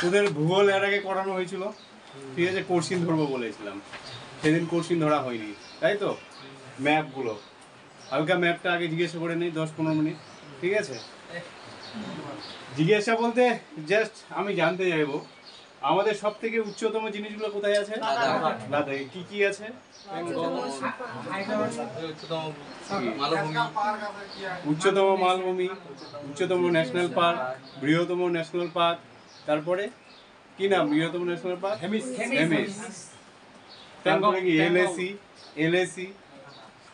তোদের ভূগোল এর আগে করানো হয়েছিল, ঠিক আছে, কোশ্চিন ধরবো বলেছিলাম, সেদিন কোশ্চিন ধরা হয়নি, তাই তো? ম্যাপগুলো হালকা ম্যাপটা আগে জিজ্ঞাসা করে নিই 10-15 মিনিট, ঠিক আছে? জিজ্ঞাসা বলতে জাস্ট আমি জানতে চাইবো আমাদের সব থেকে উচ্চতম জিনিসগুলো কোথায় আছে? লাদাখে। কি কি আছে? উচ্চতম মালভূমি, উচ্চতম ন্যাশনাল পার্ক, বৃহত্তম ন্যাশনাল পার্ক, তারপরে কি নাম বৃহত্তম ন্যাশনাল পার্ক? হেমিস। তারপরে কি এলএসি,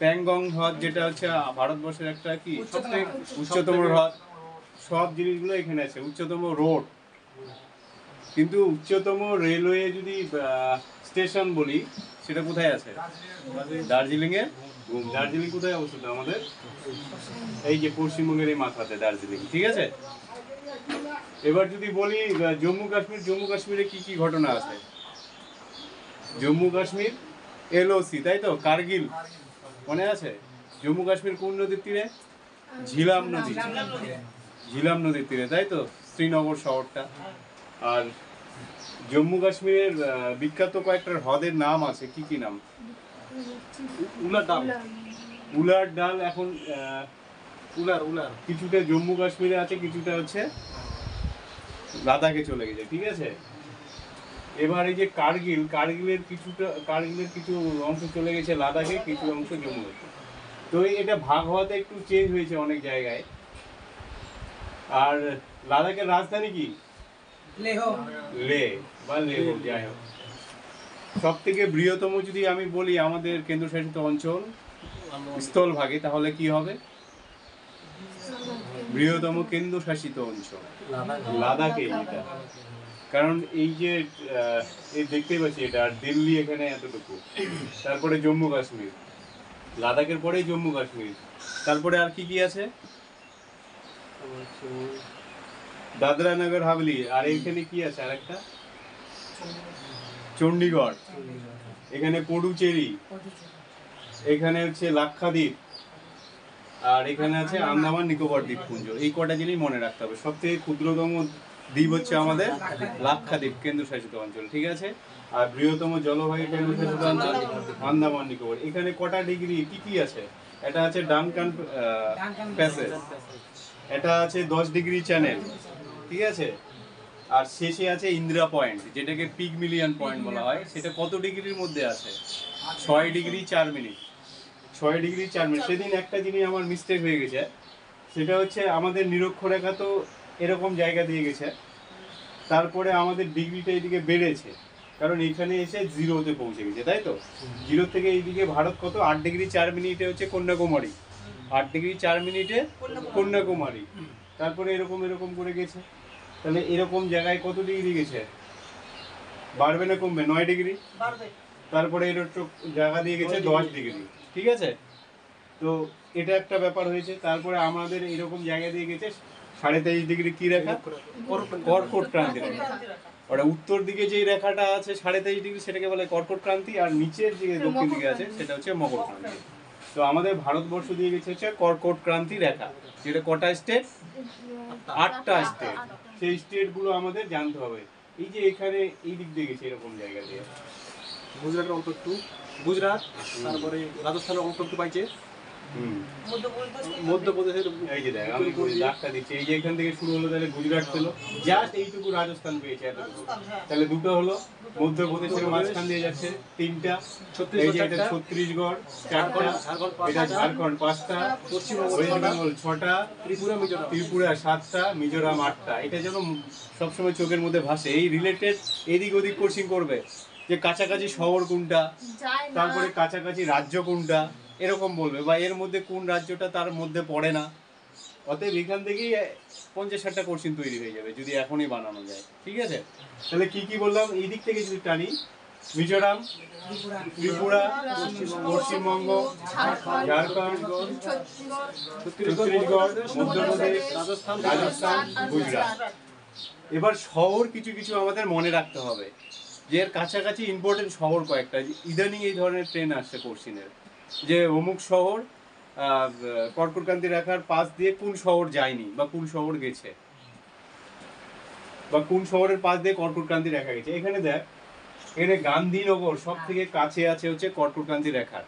প্যাংগং হ্রদ, যেটা হচ্ছে ভারতবর্ষের একটা কি সবথেকে উচ্চতম হ্রদ। সব জিনিসগুলো এখানে আছে। উচ্চতম রোড, কিন্তু উচ্চতম রেলওয়ে যদি স্টেশন বলি সেটা কোথায় আছে? দার্জিলিং এ। দার্জিলিং কোথায় অবস্থিত আমাদের? এই যে পশ্চিমবঙ্গের এই মাথাতে দার্জিলিং, ঠিক আছে? এবার যদি বলি জম্মু কাশ্মীরে কি কি ঘটনা আছে? জম্মু কাশ্মীর এলওসি, তাই তো? কার্গিল মনে আছে? জম্মু কাশ্মীর কোন নদীর তীরে? ঝিলাম নদীর তীরে, তাই তো? শ্রীনগর শহরটা। আর জম্মু কাশ্মীরের বিখ্যাত কয়েকটা হ্রদের নাম আছে, কি কি নাম? উলার ডাল এখন উলার কিছুটা জম্মু কাশ্মীরে আছে, কিছুটা হচ্ছে লাদাখে চলে গেছে, ঠিক আছে? এবার এই যে কার্গিলের কিছু অংশ চলে গেছে লাদাখে, কিছু অংশ জম্মু। তো এটা ভাগ হওয়াতে একটু চেঞ্জ হয়েছে অনেক জায়গায়। আর লাদাখের রাজধানী কি? লেহ, যাই হোক। সব থেকে বৃহত্তম যদি আমি বলি আমাদের কেন্দ্রশাসিত অঞ্চল স্থলভাগে, তাহলে কি হবে? বৃহত্তম কেন্দ্রশাসিত অঞ্চল লাদাখে এটা। কারণ এই যে দেখতেই পাচ্ছি এটা, আর দিল্লি এখানে এতটুকু, তারপরে জম্মু কাশ্মীর, লাদাখের পরেই জম্মু কাশ্মীর, তারপরে আর কি কি আছে? দাদরা নগর হাভেলি, আর এখানে কি আছে আরেকটা? চণ্ডীগড়, এখানে পুডুচেরি, এখানে হচ্ছে লাক্ষাদ্বীপ, আর এখানে আছে আন্দামান নিকোবর দ্বীপপুঞ্জ। এই কটা জিনিস মনে রাখতে হবে। সব থেকে ক্ষুদ্রতম দ্বীপ হচ্ছে আমাদের লাক্ষাদ্বীপ কেন্দ্রশাসিত অঞ্চল, ঠিক আছে? আর বৃহত্তম জলবায়ু কেন্দ্রশাসিত অঞ্চল আন্দামান নিকোবর। এখানে কটা ডিগ্রি কি কি আছে? এটা আছে ডানকান প্যাসেজ, এটা আছে 10 ডিগ্রি চ্যানেল, ঠিক আছে? আর শেষে আছে ইন্দিরা পয়েন্ট, যেটাকে পিগমিলিয়ন পয়েন্ট বলা হয়। সেটা কত ডিগ্রির মধ্যে আছে? 6 ডিগ্রি 4 মিনিট। 6 degree 4 minute. সেদিন একটা জিনিস আমার মিস্টেক হয়ে গেছে, সেটা হচ্ছে আমাদের নিরক্ষরেখা তো এরকম জায়গা দিয়ে গেছে, তারপরে আমাদের ডিগ্রিটা এইদিকে বেড়েছে, কারণ এখানে এসে জিরোতে পৌঁছে গেছে, তাই তো? জিরো থেকে এইদিকে ভারত কত? 8 ডিগ্রি 4 মিনিটে হচ্ছে কন্যাকুমারী, 8 ডিগ্রি 4 মিনিটে কন্যাকুমারী, তারপরে এরকম করে গেছে। তাহলে এরকম জায়গায় কত ডিগ্রি গেছে? বাড়বে না কমবে? 9 ডিগ্রি। তারপরে এর জায়গা দিয়ে গেছে 10 ডিগ্রি, ঠিক আছে? তো এটা একটা ব্যাপার হয়েছে। তারপরে আমাদের এরকম জায়গা দিয়ে গেছে 23.5 ডিগ্রি, কি রেখা? কর্কট ক্রান্তি রেখা। ওটা উত্তর দিকে যেই রেখাটা আছে 23.5 ডিগ্রি, সেটাকে বলে কর্কট ক্রান্তি, আর নিচের যে দক্ষিণ দিকে আছে সেটা হচ্ছে মকর ক্রান্তি। তো আমাদের ভারতবর্ষ দিয়ে গেছে হচ্ছে কর্কট ক্রান্তি রেখা, যেটা কটা স্টেট? 8টা স্টেট। সেই স্টেটগুলো আমাদের জানতে হবে। এই যে এখানে এই দিক দিয়ে গেছে এরকম জায়গা দিয়ে, গুজরাটের অল্প একটু, গুজরাট, তারপরে রাজস্থানের অল্প একটু পাইছে, মধ্যপ্রদেশের এই যে দেখ আমি দাগটা দিচ্ছি, এই যে এখান থেকে শুরু হলো, তাহলে গুজরাট ছিল, জাস্ট এইটুকু রাজস্থান পেয়েছে এতটুকু, তাহলে দুটো হলো। মধ্যপ্রদেশের মাঝখান দিয়ে যাচ্ছে 3টা, এই যে এটা ছত্তিশগড় 4টা, এটা ঝাড়খণ্ড 5টা, পশ্চিমবঙ্গ ওয়েস্ট বেঙ্গল 6টা, ত্রিপুরা 7টা, মিজোরাম 8টা। এটা যেন সবসময় চোখের মধ্যে ভাসে। এই রিলেটেড এদিক ওদিক কোশ্চিন করবে যে কাছাকাছি শহর কোনটা, তারপরে কাছাকাছি রাজ্য কোনটা, এরকম বলবে, বা এর মধ্যে কোন রাজ্যটা তার মধ্যে পড়ে না। অতএব এখান থেকেই 50-60টা কোশ্চিন তৈরি হয়ে যাবে যদি এখনই বানানো যায়, ঠিক আছে? তাহলে কি কি বললাম? এই দিক থেকে যদি টানি, মিজোরাম, ত্রিপুরা, পশ্চিমবঙ্গ, ঝাড়খণ্ড, ছত্তিশগড়, মধ্যপ্রদেশ, রাজস্থান, গুজরাট। এবার শহর কিছু কিছু আমাদের মনে রাখতে হবে, যে এর কাছাকাছি ইম্পর্টেন্ট শহর কয়েকটা। ইদানিং এই ধরনের ট্রেন আসছে কোশ্চিনের, যে অমুক শহর কর্কটক্রান্তি রেখার পাশ দিয়ে কোন শহর যায়নি বা কোন শহর গেছে, বা কোন শহরের পাশ দিয়ে কর্কটক্রান্তি রেখা গেছে। এখানে দেখ, এখানে গান্ধীনগর সব থেকে কাছে আছে হচ্ছে কর্কটক্রান্তি রেখার।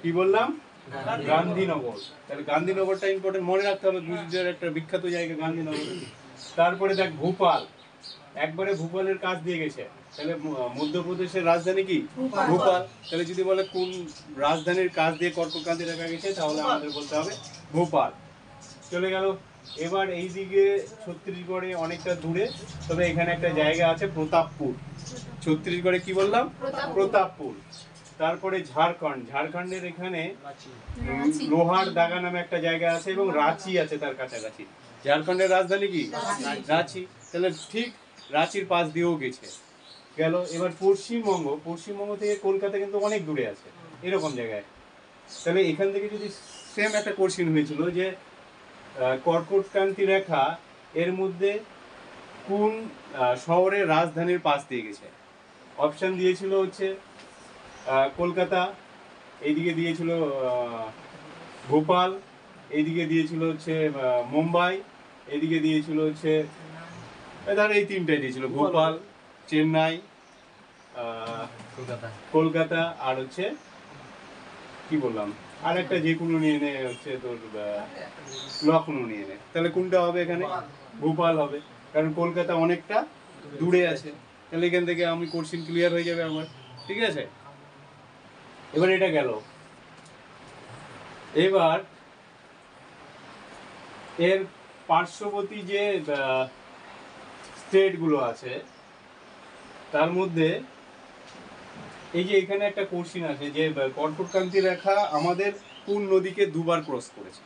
কি বললাম? গান্ধীনগর। তাহলে গান্ধীনগরটা ইম্পর্টেন্ট, মনে রাখতে হবে, গুজরাটের একটা বিখ্যাত জায়গা গান্ধীনগর। তারপরে দেখ ভোপাল, একবারে ভোপালের কাছ দিয়ে গেছে। তাহলে মধ্যপ্রদেশের রাজধানী কি? ভোপাল। তাহলে যদি বলে কোন রাজধানীর কাছ দিয়ে কর্কটক্রান্তি রেখা গেছে, তাহলে আমাদের বলতে হবে ভোপাল। চলে গেল। এবার এইদিকে ছত্তিশগড়ে অনেকটা দূরে, তবে এখানে একটা জায়গা আছে প্রতাপপুর। ছত্তিশগড়ে কি বললাম? প্রতাপপুর। তারপরে ঝাড়খণ্ড, ঝাড়খণ্ডের এখানে লোহার দাগা নামে একটা জায়গা আছে এবং রাঁচি আছে তার কাছাকাছি। ঝাড়খণ্ডের রাজধানী কি? রাঁচি। তাহলে ঠিক রাঁচির পাশ দিয়েও গেছে। গেল। এবার পশ্চিমবঙ্গ, পশ্চিমবঙ্গ থেকে কলকাতা কিন্তু অনেক দূরে আছে, এরকম জায়গায়। তাহলে এখান থেকে যদি সেম একটা কোশ্চেন হয়েছিল যে কর্কটক্রান্তি রেখা এর মধ্যে কোন শহরের রাজধানীর পাশ দিয়ে গেছে, অপশন দিয়েছিল হচ্ছে কলকাতা, এইদিকে দিয়েছিল ভোপাল, এইদিকে দিয়েছিল হচ্ছে মুম্বাই, এইদিকে দিয়েছিল হচ্ছে ধর এই তিনটাই দিয়েছিল, ভোপাল, চেন্নাই, কলকাতা, আর হচ্ছে কি বললাম আর একটা যে কোনো নিয়ে নে হচ্ছে তোর লখনৌ নিয়ে নে। তাহলে কোনটা হবে এখানে? ভোপাল হবে, কারণ কলকাতা অনেকটা দূরে আছে। তাহলে এখান থেকে আমি কোশ্চেন ক্লিয়ার হয়ে যাবে আমার। ঠিক আছে, এবার এটা গেল। এবার এর পার্শ্ববর্তী যে স্টেট গুলো আছে তার মধ্যে এই যে এখানে একটা কোশ্চেন আছে যে কর্কটক্রান্তি রেখা আমাদের কোন নদীকে দুবার ক্রস করেছে?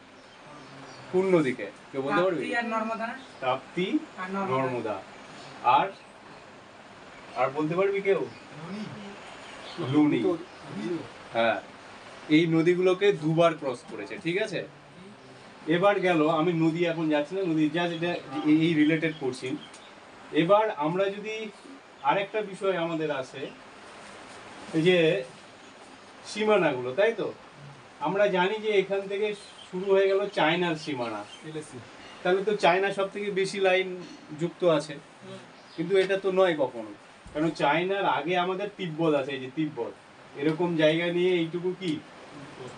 কোন নদীকে কেউ বলতে পারবে? তাপ্তি, নর্মদা। আর আর বলতে পারবি কেউ? লুনি। হ্যাঁ, এই নদীগুলোকে দুবার ক্রস করেছে। ঠিক আছে, এবার গেল, আমি নদী এখন যাচ্ছি না, নদী যা যেটা এই রিলেটেড কোশ্চেন। এবার আমরা যদি আরেকটা বিষয় আমাদের আছে এই যে সীমানাগুলো, তাই তো আমরা জানি যে এখান থেকে শুরু হয়ে গেল চায়নার সীমানা। তাহলে তো চায়না সব থেকে বেশি লাইন যুক্ত আছে, কিন্তু এটা তো নয় কখনো, কারণ চায়নার আগে আমাদের তিব্বত আছে। এই যে তিব্বত, এরকম জায়গা নিয়ে এইটুকু কি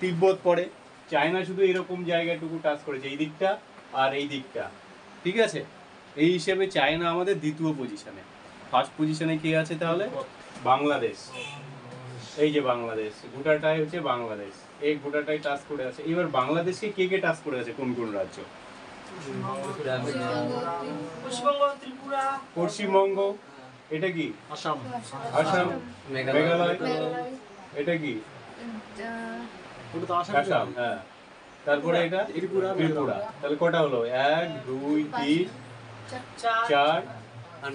তিব্বত পড়ে। চায়না শুধু এরকম জায়গাটুকু টাচ করেছে, এই দিকটা আর এই দিকটা। ঠিক আছে, এই হিসেবে চায়না আমাদের দ্বিতীয় পজিশনে। ফার্স্ট পজিশনে কে আছে তাহলে? বাংলাদেশ। এই যে বাংলাদেশ, গোটাটাই হচ্ছে বাংলাদেশ, এই গোটাটাই টাচ করে আছে। এবার বাংলাদেশকে কে কে টাচ করে আছে? কোন কোন রাজ্য? পশ্চিমবঙ্গ, এটা কি? আসাম, মেঘালয়, এটা কি? আসাম, হ্যাঁ। তারপরে এটা ত্রিপুরা। তাহলে কটা হলো? 1 2 3 4, আর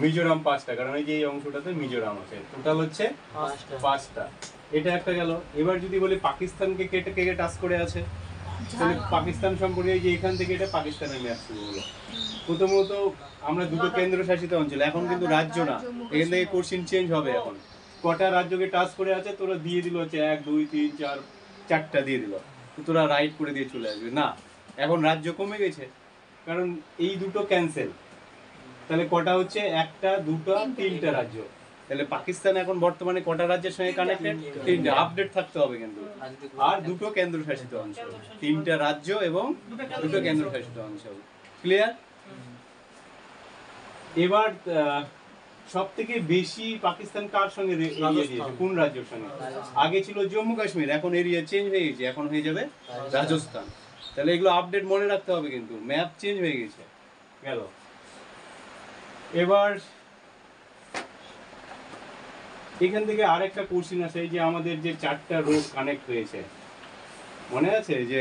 মিজোরাম 5টা, কারণ এই যে এই অংশটাতে মিজোরাম আছে। টোটাল হচ্ছে 5টা। এটা একটা গেল। এবার যদি বলি পাকিস্তানকে কেটে কে টাচ করে আছে, তাহলে পাকিস্তান সম্পর্কে যে এখান থেকে এটা পাকিস্তানের ম্যাপ শুরু হলো। প্রথমত আমরা দুটো কেন্দ্রশাসিত অঞ্চল, এখন কিন্তু রাজ্য না। এখান থেকে কোশ্চেন চেঞ্জ হবে। এখন কটা রাজ্যকে টাচ করে আছে তোরা দিয়ে দিল হচ্ছে 1 2 3 4, 4টা দিয়ে দিল, তো তোরা রাইট করে দিয়ে চলে আসবে না। এখন রাজ্য কমে গেছে, কারণ এই দুটো ক্যান্সেল। তাহলে কটা হচ্ছে? 1টা 2টা 3টা রাজ্য। তাহলে পাকিস্তান এখন বর্তমানে কটা রাজ্যের সঙ্গে কানেক্টেড? 3টা। আপডেট থাকতে হবে কিন্তু। আর দুটো কেন্দ্রশাসিত অঞ্চল, 3টা রাজ্য এবং দুটো কেন্দ্রশাসিত অঞ্চল। ক্লিয়ার? এবার সব থেকে বেশি পাকিস্তান কার সঙ্গে এরিয়া দিয়েছে? কোন রাজ্যের সঙ্গে? আগে ছিল জম্মু কাশ্মীর, এখন এরিয়া চেঞ্জ হয়ে গেছে, এখন হয়ে যাবে রাজস্থান। তাহলে এগুলো আপডেট মনে রাখতে হবে, কিন্তু ম্যাপ চেঞ্জ হয়ে গেছে। গেল। এবার এখান থেকে আরেকটা কোশ্চেন আছে, এই যে আমাদের যে 4টা রোড কানেক্ট হয়েছে, মনে আছে যে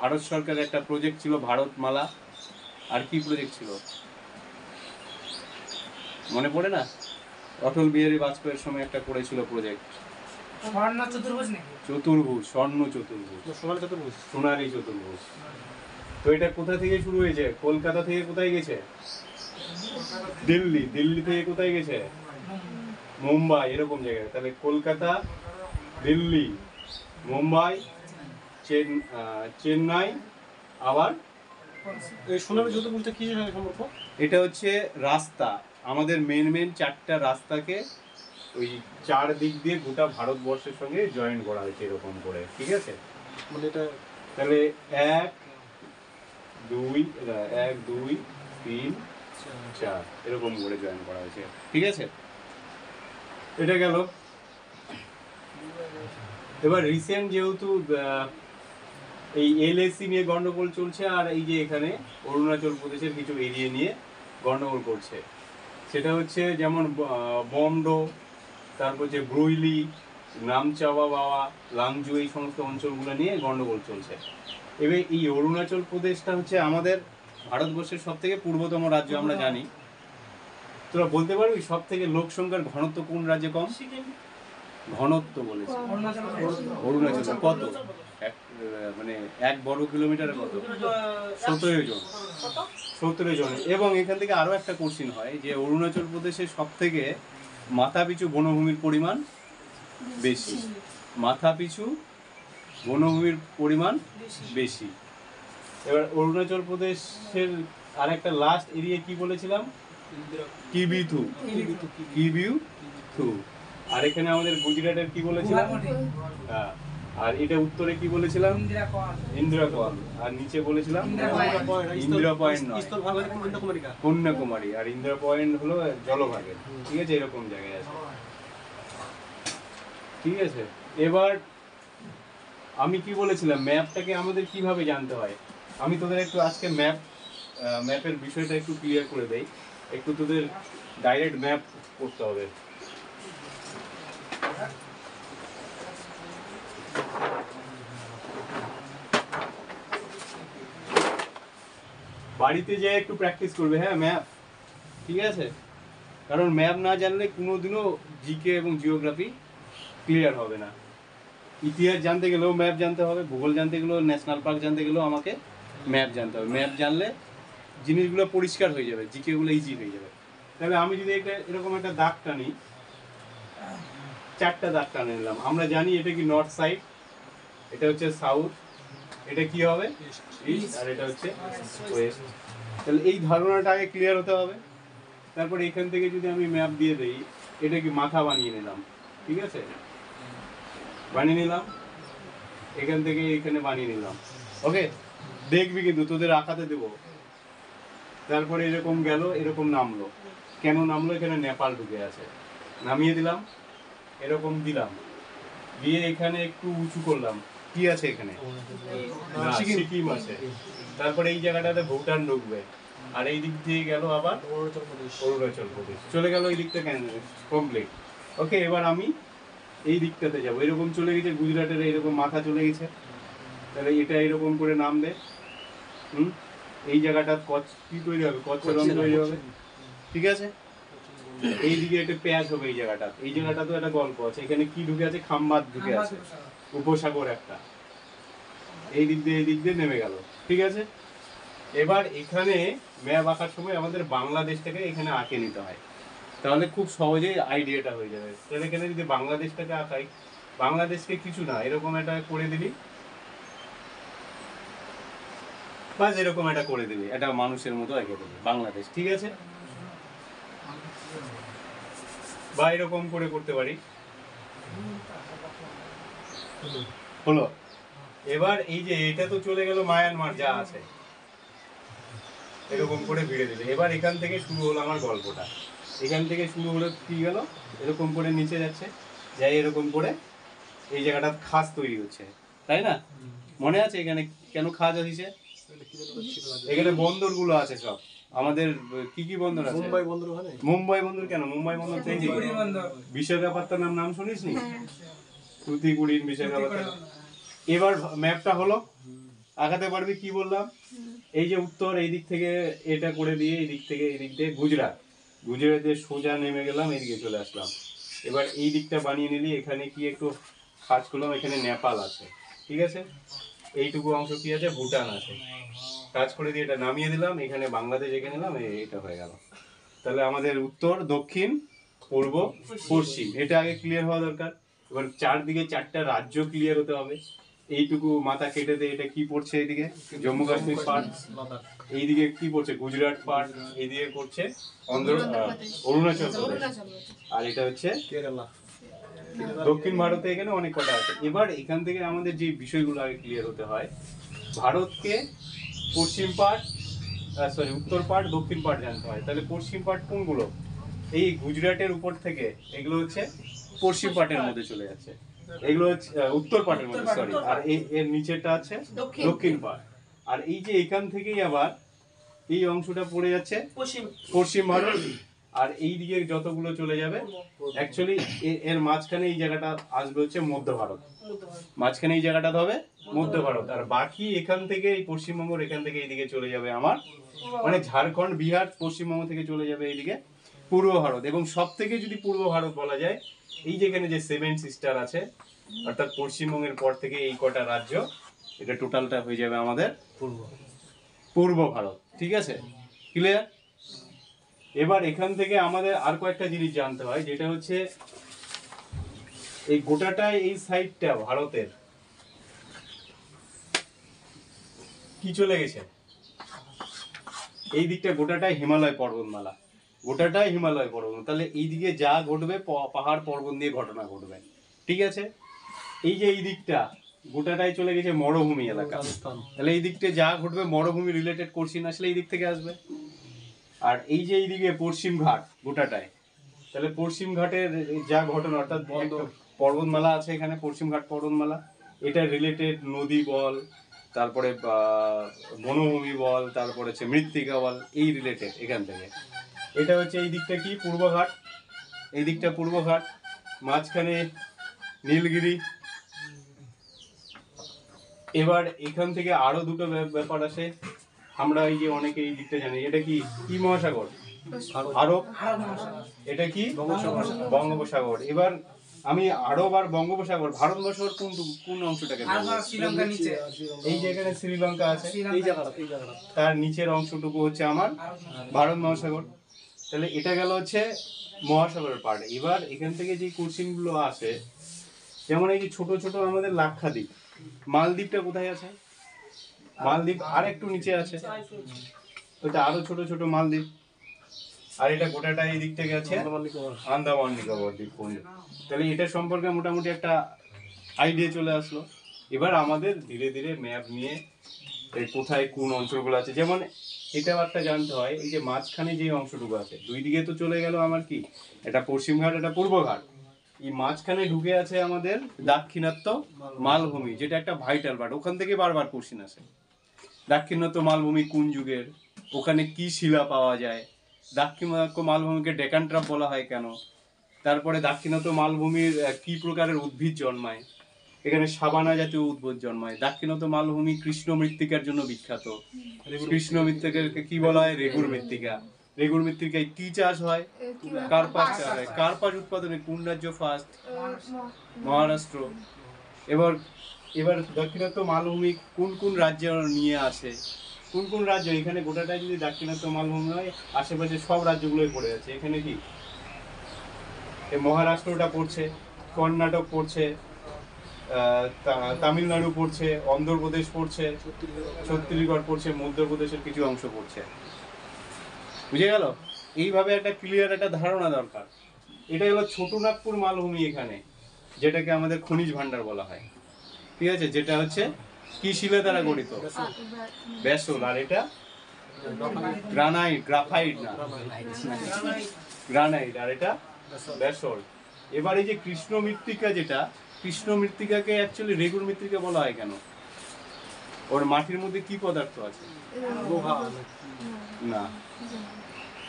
ভারত সরকারের একটা প্রজেক্ট ছিল ভারতমালা, আর কি প্রজেক্ট ছিল মনে পড়ে না? অটল বিহারী বাজপেয়ীর সময় একটা করেছিল প্রজেক্ট, চতুর্ভুজ, স্বর্ণ চতুর্ভুজ, সোনালী চতুর্ভুজ। তো এটা কোথা থেকে শুরু হয়েছে? কলকাতা থেকে কোথায় গেছে? দিল্লি। দিল্লি থেকে কোথায় গেছে? মুম্বাই, এরকম জায়গায়। তাহলে কলকাতা, দিল্লি, মুম্বাই, চেন্নাই, আবার এই সুনামি যৌথপুঞ্জটা কি সম্পর্ক? এটা হচ্ছে রাস্তা, আমাদের মেন 4টা রাস্তাকে ওই 4 দিক দিয়ে গোটা ভারতবর্ষের সঙ্গে জয়েন করা হয়েছে এরকম করে, ঠিক আছে? মানে এটা তাহলে 1 2 3 4 এরকম করে জয়েন করা হয়েছে, ঠিক আছে? এটা গেল। এবার রিসেন্ট যেহেতু এই এলএসি নিয়ে গন্ডগোল চলছে, আর এই যে এখানে অরুণাচল প্রদেশের কিছু এরিয়া নিয়ে গন্ডগোল করছে, সেটা হচ্ছে যেমন বমডো, তারপর যে ব্রুইলি, নামচাওয়া বাওয়া, লাংজু, এই সমস্ত অঞ্চলগুলো নিয়ে গন্ডগোল চলছে। এবার এই অরুণাচল প্রদেশটা হচ্ছে আমাদের ভারতবর্ষের সব থেকে পূর্বতম রাজ্য, আমরা জানি। তোরা বলতে পারবি সব থেকে লোক সংখ্যার ঘনত্ব কোন রাজ্যে কম? ঘনত্ব বলেছে অরুণাচল। কত? মানে 1 বর্গ কিলোমিটারে কত? 17 জন। 17 জন। এবং এখান থেকে আরো একটা কোশ্চিন হয় যে অরুণাচল প্রদেশের সব থেকে মাথাপিছু বনভূমির পরিমাণ বেশি, মাথাপিছু বনভূমির পরিমাণ বেশি। এবার অরুণাচল প্রদেশের আর একটা লাস্ট এরিয়া কি বলেছিলাম? কিবিথু। আর এখানে আমাদের গুজরাটের কি বলেছিলাম? হ্যাঁ। আর এটা উত্তরে কি বলেছিলাম? ইন্দিরা কোয়াল। আর নিচে বলেছিলাম ইন্দিরা পয়েন্ট নয়, কন্যাকুমারী। আর ইন্দিরা পয়েন্ট হলো জলভাগের, ঠিক আছে? এরকম জায়গায় আছে, ঠিক আছে? এবার আমি কি বলেছিলাম, ম্যাপটাকে আমাদের কিভাবে জানতে হয়? আমি তোদের একটু আজকে ম্যাপের বিষয়টা একটু ক্লিয়ার করে দেই। একটু তোদের ডাইরেক্ট ম্যাপ করতে হবে। বাড়িতে যেয়ে একটু প্র্যাকটিস করবে, হ্যাঁ, ম্যাপ, ঠিক আছে? কারণ ম্যাপ না জানলে কোনোদিনও জিকে এবং জিওগ্রাফি ক্লিয়ার হবে না। ইতিহাস জানতে গেলেও ম্যাপ জানতে হবে, ভূগোল জানতে গেলেও, ন্যাশনাল পার্ক জানতে গেলেও আমাকে ম্যাপ জানতে হবে। ম্যাপ জানলে জিনিসগুলো পরিষ্কার হয়ে যাবে, জিকেগুলো ইজি হয়ে যাবে। তাহলে আমি যদি এরকম একটা দাগ টানি, 4টা দাগ টানে নিলাম। আমরা জানি এটা কি নর্থ সাইড, এটা হচ্ছে সাউথ, এটা কি হবে ইস্ট, আর এটা হচ্ছে ওয়েস্ট। তাহলে এই ধারণাটা আগে ক্লিয়ার হতে হবে। তারপরে এখান থেকে যদি আমি ম্যাপ দিয়ে দেই, এটা কি মাথা বানিয়ে নিলাম, ঠিক আছে? বানিয়ে নিলাম, এখান থেকে এখানে বানিয়ে নিলাম, ওকে? দেখবি কিন্তু তোদের আঁকাতে দেবো। তারপরে এরকম গেল, এরকম নামলো। কেন নামলো? এখানে নেপাল ঢুকে আছে, নামিয়ে দিলাম, এরকম দিলাম, দিয়ে এখানে একটু উঁচু করলাম। কি আছে এখানে? না, সিকিম আছে। তারপরে এই জায়গাটাতে ভুটান ঢুকবে, আর এই দিক দিয়ে গেল আবার অরুণাচল প্রদেশ, চলে গেল এই দিকটা কমপ্লিট। ওকে, এবার আমি এই দিকটাতে যাবো। এরকম চলে গেছে গুজরাটের, এইরকম মাথা চলে গেছে। তাহলে এটা এরকম করে নামবে, এই জায়গাটা কচ্ছ কি তৈরি হবে? কচ্ছ রং তৈরি হবে, ঠিক আছে? এইদিকে একটা পেঁয়াজ হবে এই জায়গাটা। এই জায়গাটা তো একটা গল্প আছে, এখানে কি ঢুকে আছে? খাম্বাদ ঢুকে আছে, উপসাগর একটা। এই দিক দিয়ে নেমে গেল, ঠিক আছে? এবার এখানে ম্যাপ আঁকার সময় আমাদের বাংলাদেশটাকে এখানে আঁকে নিতে হয়, তাহলে খুব সহজেই আইডিয়াটা হয়ে যাবে। তাহলে এখানে যদি বাংলাদেশটাকে আঁকাই, বাংলাদেশকে কিছু না, এরকম একটা করে দিবি, বাস এরকম একটা করে দিবি, একটা মানুষের মতো এঁকে দিবি বাংলাদেশ, ঠিক আছে? বা এরকম করে করতে পারি, হলো। এবার এই যে এটা তো চলে গেল মায়ানমার যা আছে, এরকম করে ভিড়ে দিলে। এবার এখান থেকে শুরু হলো আমার গল্পটা। এখান থেকে শুরু হলো কি গেল, এরকম করে নিচে যাচ্ছে, যাই এরকম করে এই জায়গাটা খাস তৈরি হচ্ছে, তাই না? মনে আছে এখানে কেন খাস হয়েছে? এখানে বন্দরগুলো আছে সব আমাদের। কি কি বন্দর আছে? মুম্বাই বন্দর। কেন মুম্বাই বন্দর? বিশাখাপত্তনম নাম শুনিস নি? তুতিকুড়ির বিশাখাপত্তনম। এবার ম্যাপটা হলো, আঁকাতে পারবি? কি বললাম, এই যে উত্তর, এই দিক থেকে এটা করে দিয়ে এই দিক দিয়ে গুজরাটের সোজা নেমে গেলাম, এইদিকে চলে আসলাম। এবার এই দিকটা বানিয়ে নিলি, এখানে কি একটু কাজ করলাম, এখানে নেপাল আছে, ঠিক আছে? এইটুকু অংশ কি আছে? ভুটান আছে। কাজ করে দিয়ে এটা নামিয়ে দিলাম, এখানে বাংলাদেশ এঁকে নিলাম, এটা হয়ে গেল। তাহলে আমাদের উত্তর, দক্ষিণ, পূর্ব, পশ্চিম, এটা আগে ক্লিয়ার হওয়া দরকার। এবার চারদিকে 4টা রাজ্য ক্লিয়ার হতে হবে। এইটুকু মাথা কেটে দিয়ে এটা কি পড়ছে, এইদিকে জম্মু কাশ্মীর পার্ট, এইদিকে কি পড়ছে গুজরাট পার্ট, এইদিকে করছে অরুণাচল প্রদেশ, আর এটা হচ্ছে কেরালা। দক্ষিণ ভারতে। এখানে অনেক কটা আছে। এবার এখান থেকে আমাদের যে বিষয়গুলো আগে ক্লিয়ার হতে হয়, ভারতকে পশ্চিম পার্ট উত্তর পার্ট দক্ষিণ পার্ট জানতে হয়। তাহলে পশ্চিম পার্ট কোনগুলো? এই গুজরাটের উপর থেকে এগুলো হচ্ছে পশ্চিম পার্টের মধ্যে চলে যাচ্ছে, এগুলো হচ্ছে উত্তর পার্টের মধ্যে, সরি। আর এর নিচেটা আছে দক্ষিণ পার্ট। আর এই যে এখান থেকেই আবার এই অংশটা পড়ে যাচ্ছে পশ্চিম ভারত, আর এই দিকে যতগুলো চলে যাবে অ্যাকচুয়ালি এর মাঝখানে এই জায়গাটা আসবে হচ্ছে মধ্য ভারত, মাঝখানে এই জায়গাটা হবে মধ্য ভারত। আর বাকি এখান থেকে এই পশ্চিমবঙ্গ, এখান থেকে এইদিকে চলে যাবে আমার, মানে ঝাড়খণ্ড বিহার পশ্চিমবঙ্গ থেকে চলে যাবে এইদিকে পূর্ব ভারত। এবং সব থেকে যদি পূর্ব ভারত বলা যায়, এই যেখানে যে 7 সিস্টার আছে, অর্থাৎ পশ্চিমবঙ্গের পর থেকে এই কটা রাজ্য, এটা টোটালটা হয়ে যাবে আমাদের পূর্ব ভারত। ঠিক আছে, ক্লিয়ার? এবার এখান থেকে আমাদের আর কয়েকটা জিনিস জানতে হয়, যেটা হচ্ছে এই গোটাটা এই সাইডটা ভারতের কি চলে গেছে, এই দিকটা গোটাটাই হিমালয় পর্বতমালা, গোটাটাই হিমালয় পর্বত। তাহলে এই দিকে যা ঘটবে পাহাড় পর্বত নিয়ে ঘটনা ঘটবে। ঠিক আছে, এই যে এই দিকটা গোটাটাই চলে গেছে মরুভূমি এলাকা, তাহলে এই দিকটা যা ঘটবে মরুভূমি রিলেটেড কোশ্চিন আসলে এই দিক থেকে আসবে। আর এই যে এইদিকে পশ্চিম ঘাট গোটাটায়, তাহলে পশ্চিম ঘাটের যা ঘটনা, অর্থাৎ পর্বতমালা আছে এখানে, পশ্চিম ঘাট পর্বতমালা, এটা রিলেটেড নদী বল, তারপরে বনভূমি বল, তারপরে হচ্ছে মৃত্তিকা বল, এই রিলেটেড এখান থেকে। এটা হচ্ছে এই দিকটা কি পূর্বঘাট, এই দিকটা পূর্বঘাট, মাঝখানে নীলগিরি। এবার এখান থেকে আরো দুটো ব্যাপার আসে, আমরা এই যে অনেকে এই দিকটা জানি, এটা কি কি মহাসাগর? আরব। এটা কি বঙ্গোপসাগর। এবার আমি আরব আর বঙ্গোপসাগর, ভারত মহাসাগর কোন অংশটাকে বলবো? এই যে এখানে শ্রীলঙ্কা আছে, এই জায়গাটা তার নিচের অংশটুকু হচ্ছে আমার ভারত মহাসাগর। তাহলে এটা গেল হচ্ছে মহাসাগরের পার্ট। এবার এখান থেকে যে কোশ্চিন গুলো আসে, যেমন এই যে ছোট ছোট আমাদের লাক্ষাদ্বীপ, মালদ্বীপটা কোথায় আছে? মালদ্বীপ আর একটু নিচে আছে, ওটা আরো ছোট ছোট মালদ্বীপ। আর এটা গোটাটা এই দিক থেকে আছে আন্দামান নিকোবর দ্বীপপুঞ্জ। তাহলে এটা সম্পর্কে মোটামুটি একটা আইডিয়া চলে আসলো। এবার আমাদের ধীরে ধীরে ম্যাপ নিয়ে কোথায় কোন অঞ্চলগুলো আছে, যেমন এটাও একটা জানতে হয়, এই যে মাঝখানে যে অংশটুকু আছে, দুই দিকে তো চলে গেল আমার কি, এটা পশ্চিম ঘাট, এটা পূর্ব ঘাট, এই মাঝখানে ঢুকে আছে আমাদের দাক্ষিণাত্য মালভূমি, যেটা একটা ভাইটাল পার্ট। ওখান থেকে বারবার কোশ্চিন আসে, দাক্ষিণাত্য মালভূমি কোন যুগের, ওখানে কি শিলা পাওয়া যায়, দাক্ষিণাত্য মালভূমিকে ডেকান ট্রাপ বলা হয় কেন, তারপরে দাক্ষিণাত্য মালভূমির কি প্রকারের উদ্ভিদ জন্মায়, এখানে সাবানা জাতীয় উদ্ভিদ জন্মায়। দাক্ষিণাত্য মালভূমি কৃষ্ণ মৃত্তিকার জন্য বিখ্যাত, কৃষ্ণ মৃত্তিকাকে কি বলা হয়? রেগুর মৃত্তিকা। রেগুর মৃত্তিকায় কি চাষ হয়? কার্পাস চাষ হয়। কার্পাস উৎপাদনে কোন রাজ্য ফার্স্ট? মহারাষ্ট্র। এবার এবার দাক্ষিণাত্য মালভূমি কোন কোন রাজ্য নিয়ে আসে, কোন কোন রাজ্য, এখানে গোটাটাই যদি দাক্ষিণাত্য মালভূমি হয়, আশেপাশে সব রাজ্যগুলোই পড়ে আছে। এখানে কি মহারাষ্ট্রটা পড়ছে, কর্ণাটক পড়ছে, তামিলনাড়ু পড়ছে, অন্ধ্রপ্রদেশ পড়ছে, ছত্তিশগড় পড়ছে, মধ্যপ্রদেশের কিছু অংশ পড়ছে। বুঝে গেল? এইভাবে একটা ক্লিয়ার একটা ধারণা দরকার। এটা হলো ছোটনাগপুর মালভূমি এখানে, যেটাকে আমাদের খনিজ ভান্ডার বলা হয়। ঠিক আছে, যেটা হচ্ছে কি শিলা দ্বারা গঠিত? ব্যাসল্ট। আর এটা গ্রানাইট, গ্রাফাইট না, গ্রানাইট, আর এটা ব্যাসল্ট। এবার এই যে কৃষ্ণ মৃত্তিকা, যেটা কৃষ্ণ মৃত্তিকাকে অ্যাকচুয়ালি রেগুর মৃত্তিকা বলা হয় কেন? ওর মাটির মধ্যে কি পদার্থ আছে? না,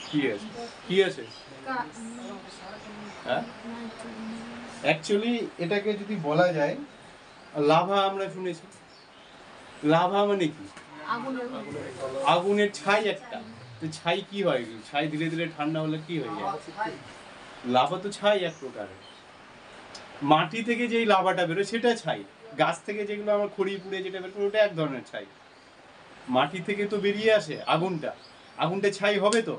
কি আছে? কি আছে? হ্যাঁ, অ্যাকচুয়ালি এটাকে যদি বলা যায়, লাভা আমরা শুনেছি। লাভা মানে কি? আগুনের ছাই একটা। তো ছাই কি হয়? ছাই ধীরে ধীরে ঠান্ডা হলে কি হয়ে যায়? লাভা তো ছাই এক প্রকারের। মাটি থেকে যেই লাভাটা বেরোয় সেটা ছাই, গাছ থেকে যেগুলো আমার খড়ি পুড়ে যেটা বেরোয় ওটা এক ধরনের ছাই। মাটি থেকে তো বেরিয়ে আসে আগুনটা, আগুনটা ছাই হবে তো,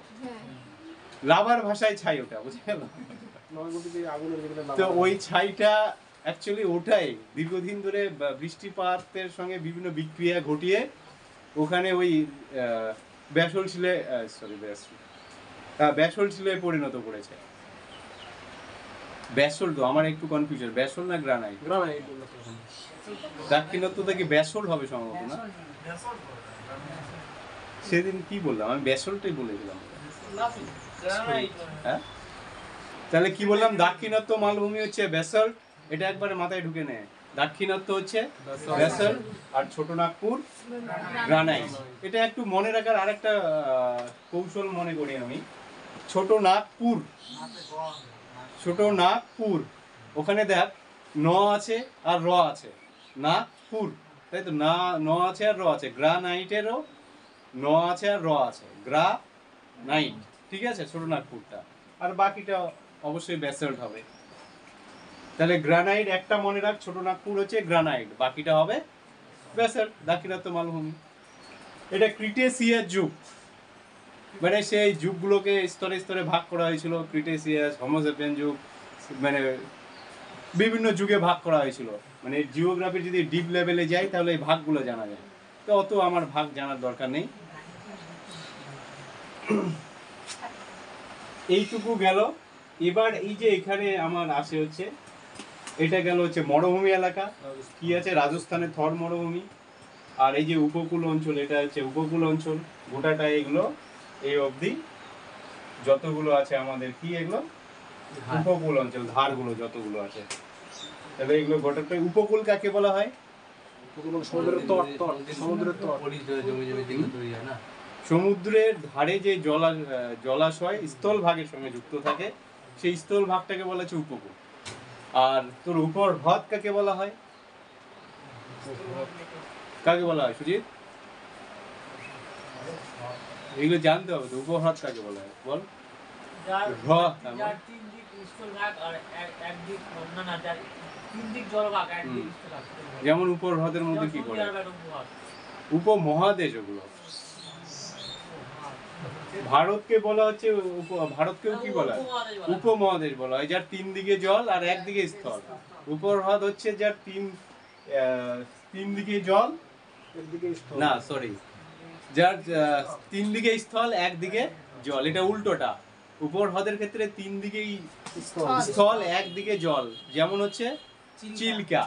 লাভার ভাষায় ছাই ওটা, বুঝে গেল? তো ওই ছাইটা অ্যাকচুয়ালি ওটাই দীর্ঘদিন ধরে বৃষ্টিপাতের সঙ্গে বিভিন্ন বিক্রিয়া ঘটিয়ে ওখানে ওই ব্যাসল্ট শিলে ব্যাসল্ট শিলায় পরিণত করেছে। ব্যাসল্ট তো আমার একটু কনফিউশন, ব্যাসল্ট না গ্রানাইট? গ্রানাইট দাক্ষিণাত্য থেকে ব্যাসল্ট হবে সম্ভবত না? সেদিন কি বললাম আমি? ব্যাসল্টই বলেছিলাম। হ্যাঁ, তাহলে কি বললাম? দাক্ষিণাত্য মালভূমি হচ্ছে ব্যাসল্ট, এটা একবারে মাথায় ঢুকে নেয়। দাক্ষিণাত্য হচ্ছে ব্যাসল্ট আর ছোট নাগপুর গ্রানাইট। এটা একটু মনে রাখার আরেকটা কৌশল মনে করি আমি। ছোট নাগপুর, ছোট নাগপুর, ওখানে দেখ ন আছে আর র আছে, নাগপুর, তাই তো? না, ন আছে আর র আছে। গ্রানাইটেরও ন আছে আর র আছে, গ্রা নাইট, ঠিক আছে, ছোট নাগপুরটা। আর বাকিটা অবশ্যই ব্যাসল্ট হবে। তাহলে গ্রানাইট একটা মনে রাখ, ছোট নাগপুর হচ্ছে গ্রানাইট, বাকিটা হবে ব্যাসল্ট, দাক্ষিণাত্য মালভূমি। এটা ক্রিটেসিয়াস যুগ, মানে সেই যুগগুলোকে স্তরে স্তরে ভাগ করা হয়েছিল। ক্রিটেসিয়াস, হোমোসেপিয়ান যুগ, মানে বিভিন্ন যুগে ভাগ করা হয়েছিল। মানে জিওগ্রাফির যদি ডিপ লেভেলে যাই তাহলে এই ভাগগুলো জানা যায়, তো অত আমার ভাগ জানার দরকার নেই। এইটুকু গেল। এবার এই যে এখানে আমার আসে হচ্ছে, এটা গেল হচ্ছে মরুভূমি এলাকা, কি আছে? রাজস্থানের থর মরুভূমি। আর এই যে উপকূল অঞ্চল, এটা হচ্ছে উপকূল অঞ্চল। গোটাটা এগুলো এই অবধি যতগুলো আছে আমাদের কি এগুলো উপকূল অঞ্চল, ধারগুলো যতগুলো আছে। তবে এগুলো গোটাটাই উপকূল কাকে বলা হয়? সমুদ্রের তট, সমুদ্রের তট, সমুদ্রের ধারে যে জলাশয় স্থল ভাগের সঙ্গে যুক্ত থাকে সেই স্থল ভাগটাকে বলা হচ্ছে উপকূল। আর তোর উপর হ্রদ কাকে বলা হয়? কাকে বলা হয় সুজিত? এগুলো জানতে হবে তো, উপহ্রদ কাকে বলা হয় বল? হ্রদ যেমন উপর হ্রদের মধ্যে কি করে? উপমহাদেশ। ওগুলো ভারতকে বলা হচ্ছে ভারতকেও কি বলা হয়? উপমহাদেশ বলা হয়, যার তিন দিকে জল আর একদিকে স্থল। উপর হ্রদ হচ্ছে যার তিন দিকে জল, না সরি, যার তিন দিকে স্থল একদিকে জল, এটা উল্টোটা। উপর হ্রদের ক্ষেত্রে তিন দিকেই স্থল একদিকে জল, যেমন হচ্ছে চিল্কা,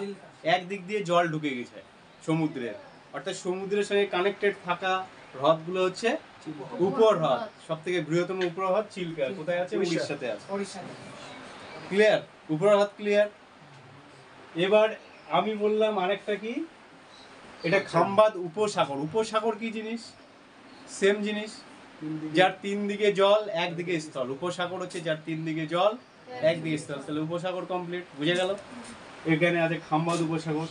একদিক দিয়ে জল ঢুকে গেছে সমুদ্রের, অর্থাৎ সমুদ্রের সঙ্গে কানেক্টেড থাকা হ্রদগুলো হচ্ছে উপর হ্রদ। সব থেকে বৃহত্তম উপর হ্রদ চিল্কা কোথায় আছে? উড়িষ্যাতে আছে। ক্লিয়ার? উপর হ্রদ ক্লিয়ার। এবার আমি বললাম আরেকটা কি, এটা খাম্বাদ উপসাগর। উপসাগর কি জিনিস? সেম জিনিস, যার তিন দিকে জল একদিকে স্থল। উপসাগর হচ্ছে যার তিন দিকে জল একদিকে স্থল। তাহলে উপসাগর কমপ্লিট, বুঝে গেল? এখানে আছে খাম্বাদ উপসাগর।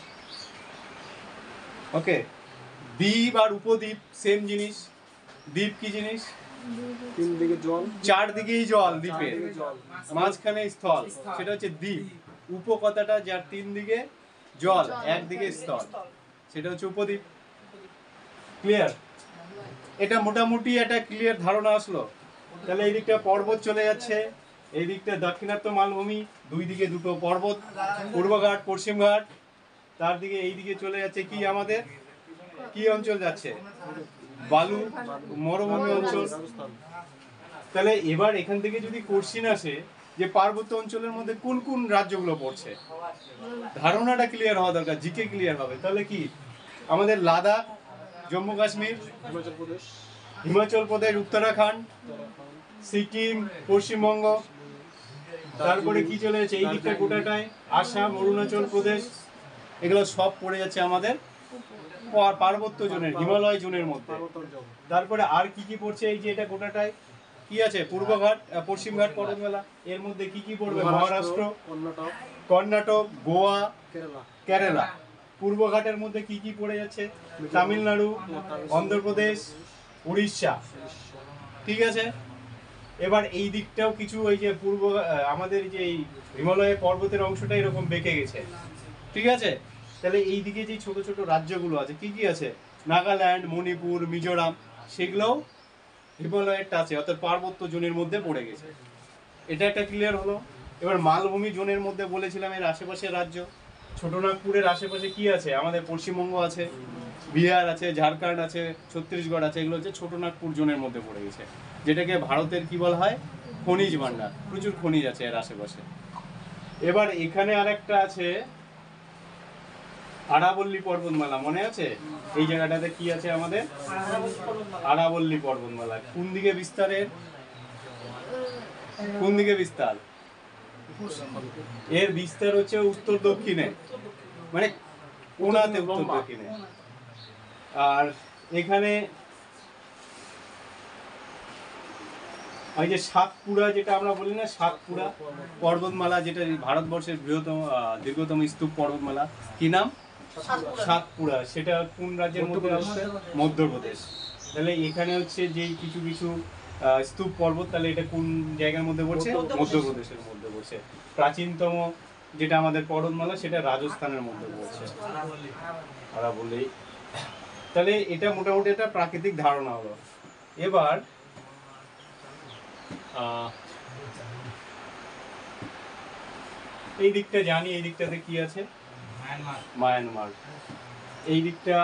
ওকে, দ্বীপ আর উপদ্বীপ সেম জিনিস। দ্বীপ কি জিনিস? তিন দিকে জল, চারদিকেই জল, দ্বীপের মাঝখানে স্থল, সেটা হচ্ছে দ্বীপ। উপকথাটা যার তিন দিকে জল একদিকে স্থল, সেটা হচ্ছে উপদ্বীপ। ক্লিয়ার? এটা মোটামুটি একটা ক্লিয়ার ধারণা আসলো। তাহলে এই দিকটা পর্বত চলে যাচ্ছে, এই দিকটা দাক্ষিণাত্য মালভূমি, দুই দিকে দুটো পর্বত, পূর্বঘাট পশ্চিমঘাট। তার দিকে এই দিকে চলে যাচ্ছে কি আমাদের কি অঞ্চল যাচ্ছে? বালু মরুভূমি অঞ্চল। তাহলে এবার এখান থেকে যদি কোশ্চিন আসে যে পার্বত্য অঞ্চলের মধ্যে কোন কোন রাজ্যগুলো পড়ছে, ধারণাটা ক্লিয়ার হওয়া দরকার, জিকে ক্লিয়ার হবে। তাহলে কি আমাদের লাদাখ, জম্মু কাশ্মীর, হিমাচল প্রদেশ, উত্তরাখণ্ড, সিকিম, পশ্চিমবঙ্গ, তারপরে কি চলে যাচ্ছে এই দিকটা গোটাটায় আসাম, অরুণাচল প্রদেশ, এগুলো সব পড়ে যাচ্ছে আমাদের পার্বত্য জোনের, হিমালয় জোনের মধ্যে। তারপরে আর কি কি পড়ছে এই যে এটা গোটাটায় কি আছে? পূর্বঘাট, পশ্চিমঘাট পর্বতমালা, এর মধ্যে কি কি পড়বে? মহারাষ্ট্র, কর্ণাটক, গোয়া, কেরালা। পূর্বঘাটের মধ্যে কি কি পড়ে যাচ্ছে? তামিলনাড়ু, অন্ধ্রপ্রদেশ, উড়িষ্যা, ঠিক আছে। এবার এই দিকটাও কিছু, ওই যে পূর্ব আমাদের যে এই হিমালয়ের পর্বতের অংশটা এরকম বেঁকে গেছে, ঠিক আছে। তাহলে এই দিকে যে ছোট ছোট রাজ্যগুলো আছে কি কি আছে? নাগাল্যান্ড, মণিপুর, মিজোরাম, সেগুলোও হিমালয়ের টাচে অর্থাৎ পার্বত্য জোনের মধ্যে পড়ে গেছে। এটা একটা ক্লিয়ার হলো। এবার মালভূমি জোনের মধ্যে বলেছিলাম এর আশেপাশের রাজ্য, ছোটনাগপুরের আশেপাশে কি আছে, আমাদের পশ্চিমবঙ্গ আছে, বিহার আছে, ঝাড়খণ্ড আছে, ছত্তিশগড় আছে, এগুলো হচ্ছে ছোটনাগপুর জোনের মধ্যে পড়ে গেছে, যেটাকে ভারতের কি বলা হয়, খনিজ ভাণ্ডার, প্রচুর খনিজ আছে এর আশেপাশে। এবার এখানে আরেকটা আছে আরাবল্লী পর্বতমালা, মনে আছে? এই জায়গাটাতে কি আছে আমাদের, আরাবল্লী পর্বতমালা। কোন দিকে বিস্তারের, কোন দিকে বিস্তার? এর বিস্তার হচ্ছে উত্তর দক্ষিণে, মানে কোণাতে উত্তর দক্ষিণে। আর এখানে ওই যে সাতপুরা, যেটা আমরা বলি না, সাতপুরা পর্বতমালা, যেটা ভারতবর্ষের বৃহত্তম দীর্ঘতম স্তূপ পর্বতমালা, কি নাম? সাতপুরা। সেটা কোন রাজ্যের মধ্যে আসছে? মধ্যপ্রদেশ। তাহলে এখানে হচ্ছে যে কিছু কিছু স্তূপ পর্বত, তাহলে এটা কোন জায়গার মধ্যে পড়ছে? মধ্যপ্রদেশের মধ্যে পড়ছে। প্রাচীনতম যেটা আমাদের পর্বতমালা, সেটা রাজস্থানের মধ্যে পড়ছে, আরাবল্লী। তাহলে এটা মোটামুটি একটা প্রাকৃতিক ধারণা হলো। এবার এই দিকটা জানি, এই দিকটাতে কি আছে? মায়ানমার। এই দিকটা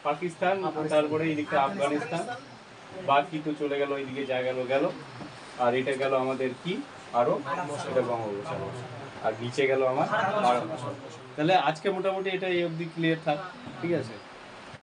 পাকিস্তান, তারপরে এই দিকটা আফগানিস্তান, বাকি তো চলে গেল এইদিকে, যা গেল গেল। আর এটা গেল আমাদের কি, আরো এটা বঙ্গোপসাগর, আর নিচে গেল আমার ভারত। তাহলে আজকে মোটামুটি এটা এই অবধি ক্লিয়ার থাক, ঠিক আছে?